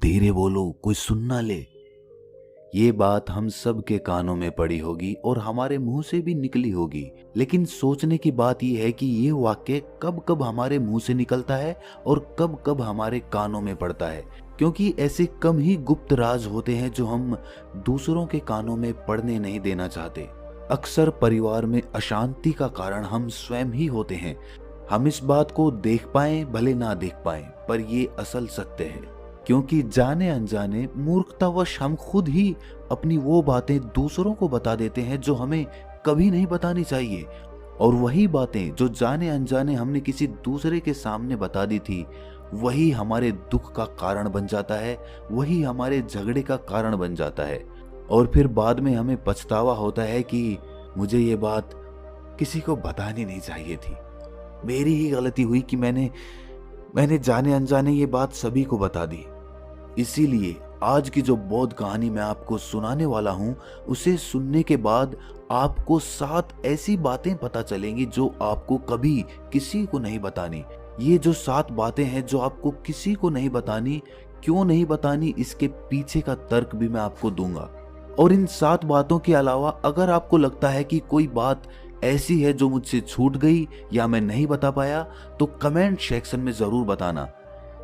धीरे बोलो, कोई सुन ना ले। ये बात हम सब के कानों में पड़ी होगी और हमारे मुंह से भी निकली होगी, लेकिन सोचने की बात यह है कि ये वाक्य कब कब हमारे मुंह से निकलता है और कब कब हमारे कानों में पड़ता है, क्योंकि ऐसे कम ही गुप्त राज होते हैं जो हम दूसरों के कानों में पड़ने नहीं देना चाहते। अक्सर परिवार में अशांति का कारण हम स्वयं ही होते हैं। हम इस बात को देख पाएं भले ना देख पाएं, पर ये असल सत्य है, क्योंकि जाने अनजाने मूर्खतावश हम खुद ही अपनी वो बातें दूसरों को बता देते हैं जो हमें कभी नहीं बतानी चाहिए। और वही बातें जो जाने अनजाने हमने किसी दूसरे के सामने बता दी थी, वही हमारे दुख का कारण बन जाता है, वही हमारे झगड़े का कारण बन जाता है। और फिर बाद में हमें पछतावा होता है कि मुझे ये बात किसी को बतानी नहीं चाहिए थी, मेरी ही गलती हुई कि मैंने जाने अनजाने ये बात सभी को बता दी। इसीलिए आज की जो बौद्ध कहानी मैं आपको सुनाने वाला हूं, उसे सुनने के बाद आपको 7 ऐसी बातें पता चलेंगी जो आपको कभी किसी को नहीं बतानी। ये जो 7 बातें हैं जो आपको किसी को नहीं बतानी, क्यों नहीं बतानी, इसके पीछे का तर्क भी मैं आपको दूंगा। और इन 7 बातों के अलावा अगर आपको लगता है कि कोई बात ऐसी है जो मुझसे छूट गई या मैं नहीं बता पाया, तो कमेंट सेक्शन में जरूर बताना।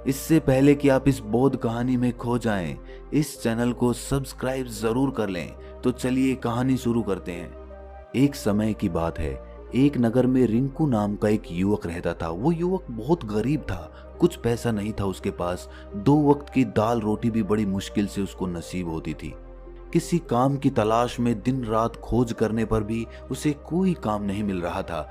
इससे पहले कि आप इस बौद्ध कहानी में खो जाएं, इस चैनल को सब्सक्राइब जरूर कर लें। तो चलिए कहानी शुरू करते हैं। एक समय की बात है, एक नगर में रिंकू नाम का एक युवक रहता था। वो युवक बहुत गरीब था, कुछ पैसा नहीं था उसके पास। 2 वक्त की दाल रोटी भी बड़ी मुश्किल से उसको नसीब होती थी। किसी काम की तलाश में दिन रात खोज करने पर भी उसे कोई काम नहीं मिल रहा था।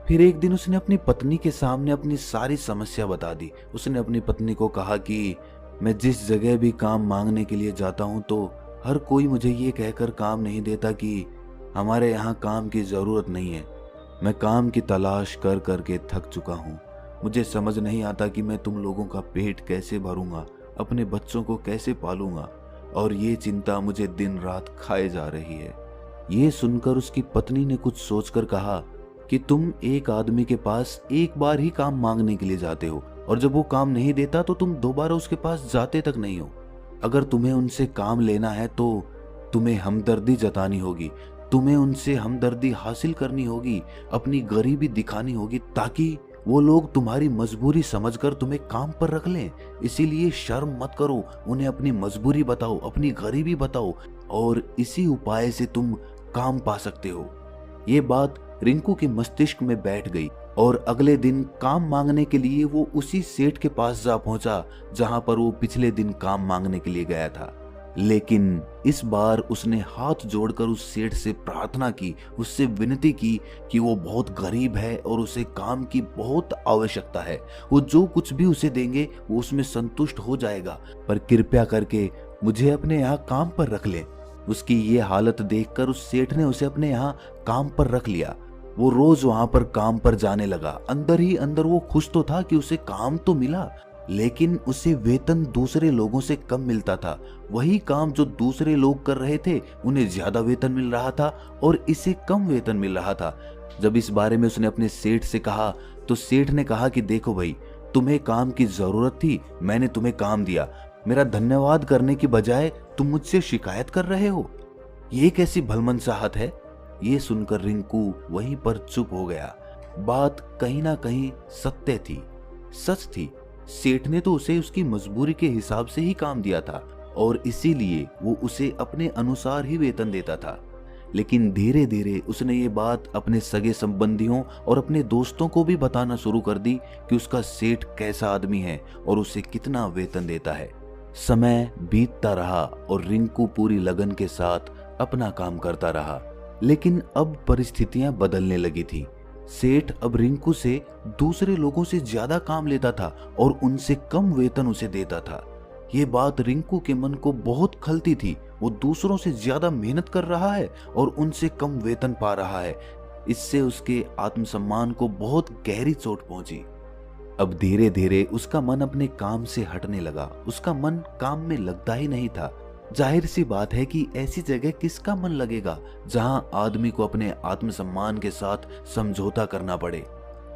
फिर एक दिन उसने अपनी पत्नी के सामने अपनी सारी समस्या बता दी। उसने अपनी पत्नी को कहा कि मैं जिस जगह भी काम मांगने के लिए जाता हूँ तो हर कोई मुझे ये कहकर काम नहीं देता कि हमारे यहाँ काम की ज़रूरत नहीं है। मैं काम की तलाश कर कर के थक चुका हूँ। मुझे समझ नहीं आता कि मैं तुम लोगों का पेट कैसे भरूंगा, अपने बच्चों को कैसे पालूंगा, और ये चिंता मुझे दिन रात खाए जा रही है। ये सुनकर उसकी पत्नी ने कुछ सोचकर कहा कि तुम एक आदमी के पास एक बार ही काम मांगने के लिए जाते हो, और जब वो काम नहीं देता तो तुम दोबारा उसके पास जाते तक नहीं हो। अगर तुम्हें उनसे काम लेना है तो तुम्हें हमदर्दी जतानी होगी, तुम्हें उनसे हमदर्दी हासिल करनी होगी, अपनी गरीबी दिखानी होगी, ताकि वो लोग तुम्हारी मजबूरी समझकर तुम्हें काम पर रख लें। इसीलिए शर्म मत करो, उन्हें अपनी मजबूरी बताओ, अपनी गरीबी बताओ, और इसी उपाय से तुम काम पा सकते हो। ये बात रिंकू के मस्तिष्क में बैठ गई और अगले दिन काम मांगने के लिए वो उसी सेठ के पास जा पहुंचा जहां पर वो पिछले दिन काम मांगने के लिए गया था। लेकिन इस बार उसने हाथ जोड़कर उस सेठ से प्रार्थना की, उससे विनती की कि वो बहुत गरीब है और उसे काम की बहुत आवश्यकता है। वो जो कुछ भी उसे देंगे वो उसमें संतुष्ट हो जाएगा, पर कृपया करके मुझे अपने यहाँ काम पर रख ले। उसकी ये हालत देखकर उस सेठ ने उसे अपने यहाँ काम पर रख लिया। वो रोज वहां पर काम पर जाने लगा। अंदर ही अंदर वो खुश तो था कि उसे काम तो मिला, लेकिन उसे वेतन दूसरे लोगों से कम मिलता था। वही काम जो दूसरे लोग कर रहे थे उन्हें ज्यादा वेतन मिल रहा था और इसे कम वेतन मिल रहा था। जब इस बारे में उसने अपने सेठ से कहा तो सेठ ने कहा कि देखो भाई, तुम्हें काम की जरूरत थी, मैंने तुम्हें काम दिया, मेरा धन्यवाद करने की बजाय तुम मुझसे शिकायत कर रहे हो, ये कैसी भलमनसाहत है। ये सुनकर रिंकू वहीं पर चुप हो गया। बात कहीं ना कहीं सत्य थी, सच थी। सेठ ने तो उसे उसकी मजबूरी के हिसाब से ही काम दिया था और इसीलिए वो उसे अपने अनुसार ही वेतन देता था। लेकिन धीरे धीरे उसने ये बात अपने सगे संबंधियों और अपने दोस्तों को भी बताना शुरू कर दी कि उसका सेठ कैसा आदमी है और उसे कितना वेतन देता है। समय बीतता रहा और रिंकू पूरी लगन के साथ अपना काम करता रहा। लेकिन अब परिस्थितियां बदलने लगी थी। सेठ अब रिंकू से दूसरे लोगों से ज्यादा काम लेता था और उनसे कम वेतन उसे देता था। ये बात रिंकू के मन को बहुत खलती थी। वो दूसरों से ज्यादा मेहनत कर रहा है और उनसे कम वेतन पा रहा है। इससे उसके आत्मसम्मान को बहुत गहरी चोट पहुंची। अब धीरे धीरे उसका मन अपने काम से हटने लगा। उसका मन काम में लगता ही नहीं था। जाहिर सी बात है कि ऐसी जगह किसका मन लगेगा जहां आदमी को अपने आत्मसम्मान के साथ समझौता करना पड़े।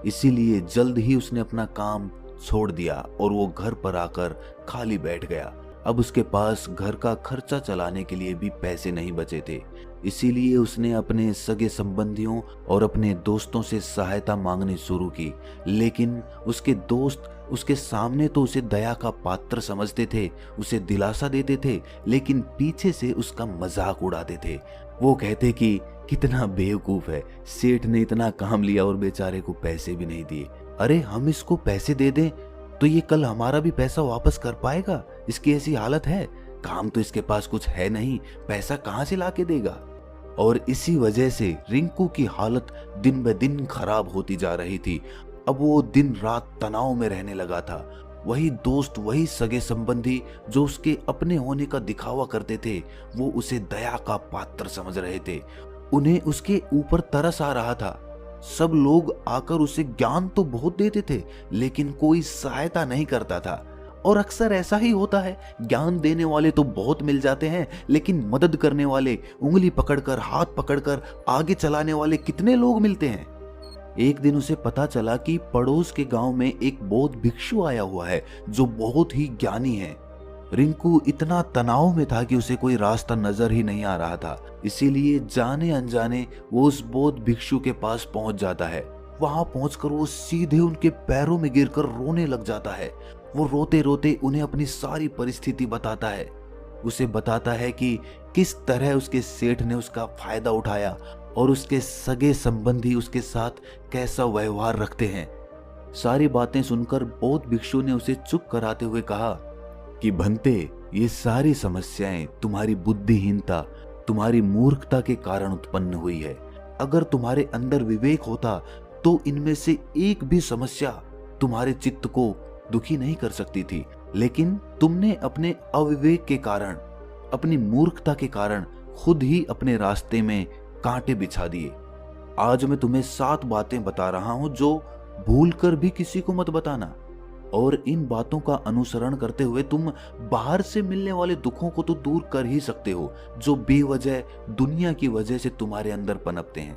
इसीलिए जल्द ही उसने अपना काम छोड़ दिया और वो घर पर आकर खाली बैठ गया। अब उसके पास घर का खर्चा चलाने के लिए भी पैसे नहीं बचे थे। इसीलिए उसने अपने सगे संबंधियों और अपने दोस्तों से सहायता मांगनी शुरू की। लेकिन उसके दोस्त उसके सामने तो उसे दया का पात्र समझते थे, उसे दिलासा देते थे, लेकिन पीछे से उसका मजाक उड़ाते थे। वो कहते कि कितना बेवकूफ है, सेठ ने इतना काम लिया और बेचारे को पैसे भी नहीं दिए। अरे हम इसको पैसे दे दें तो ये कल हमारा भी पैसा वापस कर पाएगा? इसकी ऐसी हालत है, काम तो इसके पास कुछ है नहीं, पैसा कहां से लाके देगा? और इसी वजह से रिंकू की हालत दिन ब दिन खराब होती जा रही थी। अब वो दिन रात तनाव में रहने लगा था। वही दोस्त, वही सगे संबंधी जो उसके अपने होने का दिखावा करते थे, वो उसे दया का पात्र समझ रहे थे। उन्हें उसके ऊपर तरस आ रहा था। सब लोग आकर उसे ज्ञान तो बहुत देते थे, लेकिन कोई सहायता नहीं करता था। और अक्सर ऐसा ही होता है, ज्ञान देने वाले तो बहुत मिल जाते हैं, लेकिन मदद करने वाले, उंगली पकड़कर, हाथ पकड़कर आगे चलाने वाले कितने लोग मिलते हैं। एक दिन उसे पता चला कि पड़ोस के गांव में एक बौद्ध भिक्षु आया हुआ है जो बहुत ही ज्ञानी है। रिंकू इतना तनाव में था कि उसे कोई रास्ता नजर ही नहीं आ रहा था। इसीलिए जाने अनजाने वो उस बौद्ध भिक्षु के पास पहुंच जाता है। वहां पहुंचकर वो सीधे उनके पैरों में गिरकर रोने लग जाता है। वो रोते रोते उन्हें अपनी सारी परिस्थिति बताता है। उसे बताता है कि किस तरह उसके सेठ ने उसका फायदा उठाया और उसके सगे संबंधी उसके साथ कैसा व्यवहार रखते हैं। सारी बातें सुनकर बौद्ध भिक्षु ने उसे चुप कराते हुए कहा कि भंते, ये सारी समस्याएं तुम्हारी बुद्धिहीनता, तुम्हारी मूर्खता के कारण उत्पन्न हुई है। अगर तुम्हारे अंदर विवेक होता तो इनमें से एक भी समस्या तुम्हारे चित्त को दुखी नहीं कर सकती थी, लेकिन तुमने अपने अविवेक के कारण, अपनी मूर्खता के कारण खुद ही अपने रास्ते में कांटे बिछा दिए। आज मैं तुम्हें 7 बातें बता रहा हूं जो भूलकर भी किसी को मत बताना, और इन बातों का अनुसरण करते हुए तुम बाहर से मिलने वाले दुखों को तो दूर कर ही सकते हो जो बेवजह दुनिया की वजह से तुम्हारे अंदर पनपते हैं।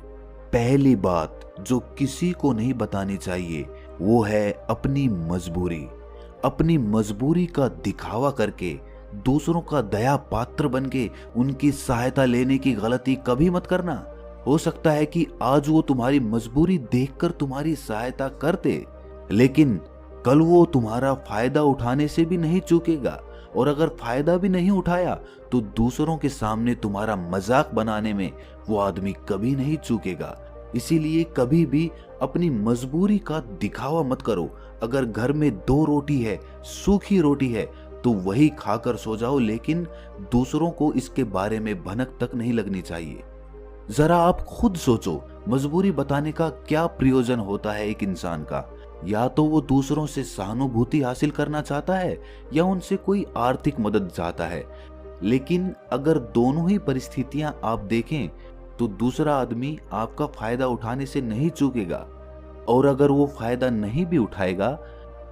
पहली बात जो किसी को नहीं बतानी चाहिए वो है अपनी मजबूरी। अपनी मजबूरी का दिखावा करके, दूसरों का दया पात्र बनके उनकी सहायता लेने की गलती कभी मत करना। हो सकता है कि आज वो तुम्हारी मजबूरी देखकर तुम्हारी सहायता करते, लेकिन कल वो तुम्हारा फायदा उठाने से भी नहीं चूकेगा, और अगर फायदा भी नहीं उठाया तो दूसरों के सामने तुम्हारा मजाक बनाने में वो आदमी कभी नहीं चूकेगा। इसीलिए कभी भी अपनी मजबूरी का दिखावा मत करो। अगर घर में 2 रोटी है, सूखी रोटी है, तो वही खाकर सो जाओ, लेकिन दूसरों को इसके बारे में भनक तक नहीं लगनी चाहिए। जरा आप खुद सोचो, मजबूरी बताने का क्या प्रयोजन होता है एक इंसान का? या तो वो दूसरों से सहानुभूति हासिल करना चाहता है या उनसे कोई आर्थिक मदद चाहता है। लेकिन अगर दोनों ही परिस्थितियां आप देखें तो दूसरा आदमी आपका फायदा उठाने से नहीं चूकेगा, और अगर वो फायदा नहीं भी उठाएगा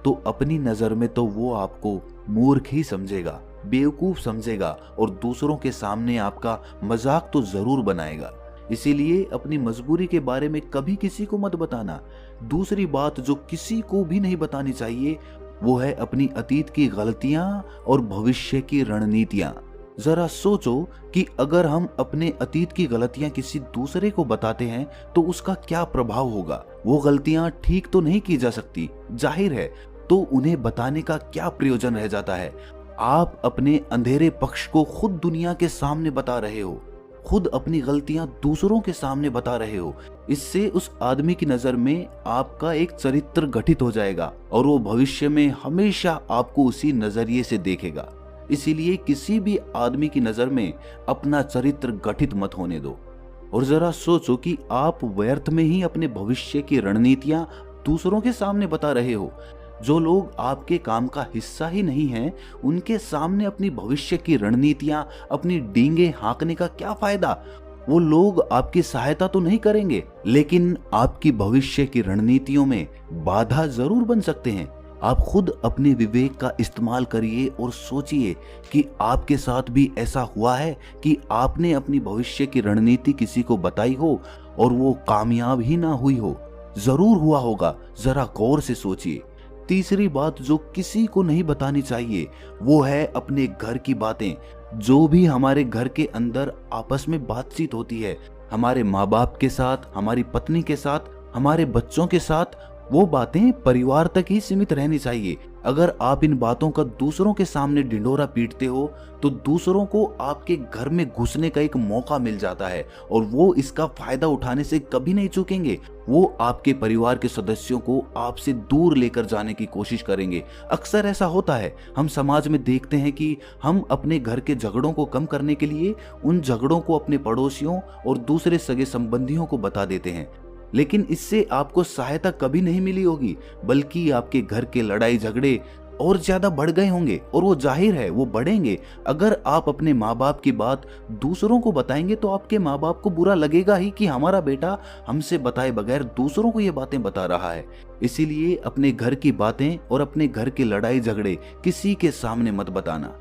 तो अपनी नजर में तो वो आपको मूर्ख ही समझेगा, बेवकूफ समझेगा, और दूसरों के सामने आपका मजाक तो जरूर बनाएगा। इसीलिए अपनी मजबूरी के बारे में कभी किसी को मत बताना। दूसरी बात जो किसी को भी नहीं बतानी चाहिए वो है अपनी अतीत की गलतियां और भविष्य की रणनीतियां। जरा सोचो कि अगर हम अपने अतीत की गलतियां किसी दूसरे को बताते हैं तो उसका क्या प्रभाव होगा। वो गलतियां ठीक तो नहीं की जा सकती, जाहिर है, तो उन्हें बताने का क्या प्रयोजन रह जाता है। आप अपने अंधेरे पक्ष को खुद दुनिया के सामने बता रहे हो, खुद अपनी गलतियां दूसरों के सामने बता रहे हो। इससे उस आदमी की नजर में आपका एक चरित्र गठित हो जाएगा और वो भविष्य में हमेशा आपको उसी नजरिए से देखेगा। इसीलिए किसी भी आदमी की नजर में अपना चरित्र गठित मत होने दो। और जरा सोचो कि आप व्यर्थ में ही अपने भविष्य की रणनीतियां दूसरों के सामने बता रहे हो। जो लोग आपके काम का हिस्सा ही नहीं हैं, उनके सामने अपनी भविष्य की रणनीतियां, अपनी डींगे हाँकने का क्या फायदा? वो लोग आपकी सहायता तो नहीं करेंगे, लेकिन आपकी भविष्य की रणनीतियों में बाधा जरूर बन सकते हैं। आप खुद अपने विवेक का इस्तेमाल करिए और सोचिए कि आपके साथ भी ऐसा हुआ है कि आपने अपनी भविष्य की रणनीति किसी को बताई हो और वो कामयाब ही ना हुई हो। जरूर हुआ होगा, जरा गौर से सोचिए। तीसरी बात जो किसी को नहीं बतानी चाहिए वो है अपने घर की बातें। जो भी हमारे घर के अंदर आपस में बातचीत होती है, हमारे माँ बाप के साथ, हमारी पत्नी के साथ, हमारे बच्चों के साथ, वो बातें परिवार तक ही सीमित रहनी चाहिए। अगर आप इन बातों का दूसरों के सामने ढिंढोरा पीटते हो तो दूसरों को आपके घर में घुसने का एक मौका मिल जाता है और वो इसका फायदा उठाने से कभी नहीं चूकेंगे। वो आपके परिवार के सदस्यों को आपसे दूर लेकर जाने की कोशिश करेंगे। अक्सर ऐसा होता है, हम समाज में देखते हैं कि हम अपने घर के झगड़ों को कम करने के लिए उन झगड़ों को अपने पड़ोसियों और दूसरे सगे संबंधियों को बता देते हैं, लेकिन इससे आपको सहायता कभी नहीं मिली होगी, बल्कि आपके घर के लड़ाई झगड़े और ज्यादा बढ़ गए होंगे और वो जाहिर है वो बढ़ेंगे। अगर आप अपने माँ बाप की बात दूसरों को बताएंगे तो आपके माँ बाप को बुरा लगेगा ही कि हमारा बेटा हमसे बताए बगैर दूसरों को ये बातें बता रहा है। इसीलिए अपने घर की बातें और अपने घर के लड़ाई झगड़े किसी के सामने मत बताना।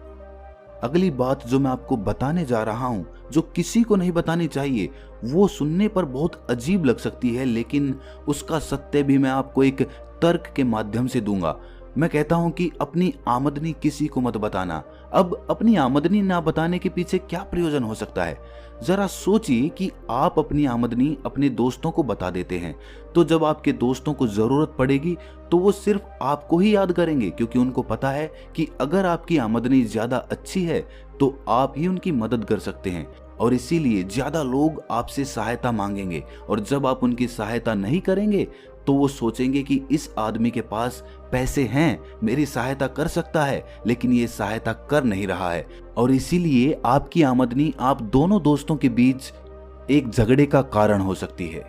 अगली बात जो मैं आपको बताने जा रहा हूं, जो किसी को नहीं बतानी चाहिए, वो सुनने पर बहुत अजीब लग सकती है, लेकिन उसका सत्य भी मैं आपको एक तर्क के माध्यम से दूंगा। मैं कहता हूं कि अपनी आमदनी किसी को मत बताना। अब अपनी आमदनी ना बताने के पीछे क्या प्रयोजन हो सकता है? जरा सोचिए कि आप अपनी आमदनी अपने दोस्तों को बता देते हैं, तो जब आपके दोस्तों को जरूरत पड़ेगी तो वो सिर्फ आपको ही याद करेंगे, क्योंकि उनको पता है कि अगर आपकी आमदनी ज्यादा अच्छी है तो आप ही उनकी मदद कर सकते हैं, और इसीलिए ज्यादा लोग आपसे सहायता मांगेंगे। और जब आप उनकी सहायता नहीं करेंगे तो वो सोचेंगे कि इस आदमी के पास पैसे हैं, मेरी सहायता कर सकता है, लेकिन ये सहायता कर नहीं रहा है। और इसीलिए आपकी आमदनी आप दोनों दोस्तों के बीच एक झगड़े का कारण हो सकती है।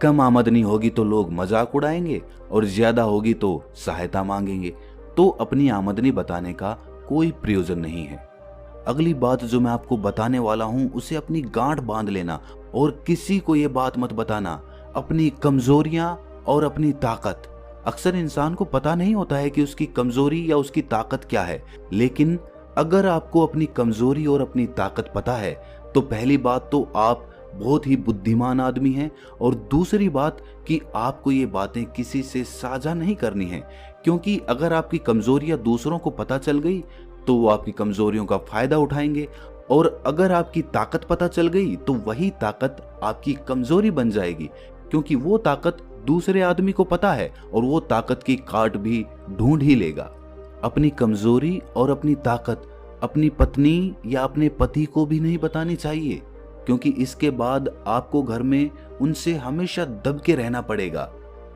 कम आमदनी होगी तो लोग मजाक उड़ाएंगे और ज्यादा होगी तो सहायता मांगेंगे। तो अपनी आमदनी बताने का कोई प्रयोजन नहीं है। अगली बात जो मैं आपको बताने वाला हूं उसे अपनी गांठ बांध लेना और किसी को ये बात मत बताना। अपनी कमजोरियां और अपनी ताकत। अक्सर इंसान को पता नहीं होता है कि उसकी कमजोरी या उसकी ताकत क्या है, लेकिन अगर आपको अपनी कमजोरी और अपनी ताकत पता है तो पहली बात तो आप बहुत ही बुद्धिमान आदमी हैं, और दूसरी बात कि आपको ये बातें किसी से साझा नहीं करनी है, क्योंकि अगर आपकी कमजोरियां दूसरों को पता चल गई तो वो आपकी कमजोरियों का फायदा उठाएंगे, और अगर आपकी ताकत पता चल गई तो वही ताकत आपकी कमजोरी बन जाएगी, क्योंकि वो ताकत दूसरे आदमी को पता है और वो ताकत की काट भी ढूंढ ही लेगा। अपनी कमजोरी और अपनी ताकत अपनी पत्नी या अपने पति को भी नहीं बतानी चाहिए, क्योंकि इसके बाद आपको घर में उनसे हमेशा दब के रहना पड़ेगा।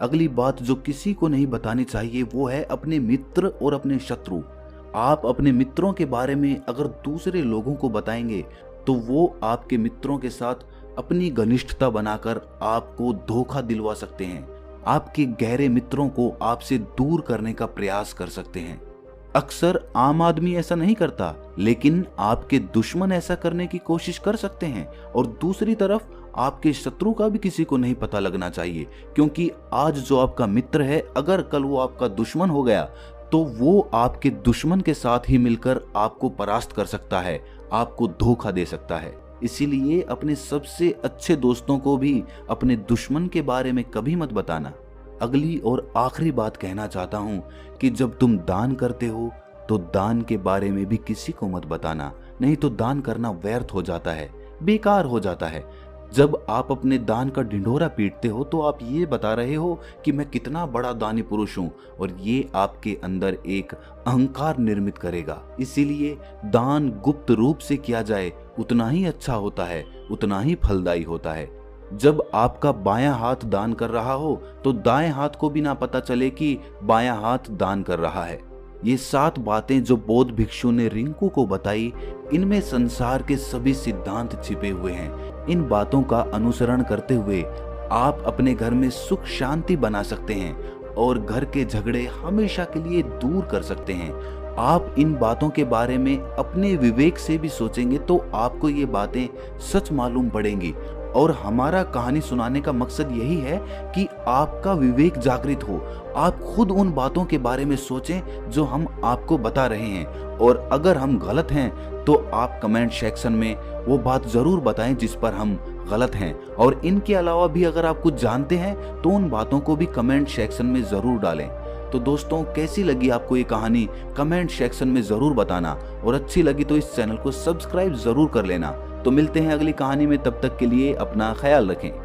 अगली बात जो किसी को नहीं बतानी चाहिए वो है अपने मित्र और अपने शत्रु। आप अपने मित्रों के बारे में अगर दूसरे लोगों को बताएंगे तो वो आपके मित्रों के साथ अपनी घनिष्ठता बनाकर आपको धोखा दिलवा सकते हैं। आपके गहरे मित्रों को आपसे दूर करने का प्रयास कर सकते हैं। अक्सर आम आदमी ऐसा नहीं करता, लेकिन आपके दुश्मन ऐसा करने की कोशिश कर सकते हैं। और दूसरी तरफ आपके शत्रु का भी किसी को नहीं पता लगना चाहिए, क्योंकि आज जो आपका मित्र है अगर कल वो आपका दुश्मन हो गया तो वो आपके दुश्मन के साथ ही मिलकर आपको परास्त कर सकता है, आपको धोखा दे सकता है। इसीलिए अपने सबसे अच्छे दोस्तों को भी अपने दुश्मन के बारे में कभी मत बताना। अगली और आखिरी बात कहना चाहता हूं कि जब तुम दान करते हो तो दान के बारे में भी किसी को मत बताना, नहीं तो दान करना व्यर्थ हो जाता है, बेकार हो जाता है। जब आप अपने दान का ढिंढोरा पीटते हो तो आप ये बता रहे हो कि मैं कितना बड़ा दानी पुरुष हूं, और ये आपके अंदर एक अहंकार निर्मित करेगा। इसीलिए दान गुप्त रूप से किया जाए उतना ही अच्छा होता है, उतना ही फलदायी होता है। जब आपका बायां हाथ दान कर रहा हो तो दाएं हाथ को भी ना पता चले कि बायां हाथ दान कर रहा है। ये 7 बातें जो बौद्ध भिक्षु ने रिंकू को बताई, इनमें संसार के सभी सिद्धांत छिपे हुए हैं। इन बातों का अनुसरण करते हुए आप अपने घर में सुख शांति बना सकते हैं और घर के झगड़े हमेशा के लिए दूर कर सकते हैं। आप इन बातों के बारे में अपने विवेक से भी सोचेंगे तो आपको ये बातें सच मालूम पड़ेंगी। और हमारा कहानी सुनाने का मकसद यही है कि आपका विवेक जागृत हो, आप खुद उन बातों के बारे में सोचें जो हम आपको बता रहे हैं, और अगर हम गलत हैं तो आप कमेंट सेक्शन में वो बात जरूर बताएं जिस पर हम गलत हैं। और इनके अलावा भी अगर आप कुछ जानते हैं तो उन बातों को भी कमेंट सेक्शन में जरूर डालें। तो दोस्तों कैसी लगी आपको ये कहानी कमेंट सेक्शन में ज़रूर बताना, और अच्छी लगी तो इस चैनल को सब्सक्राइब ज़रूर कर लेना। तो मिलते हैं अगली कहानी में, तब तक के लिए अपना ख्याल रखें।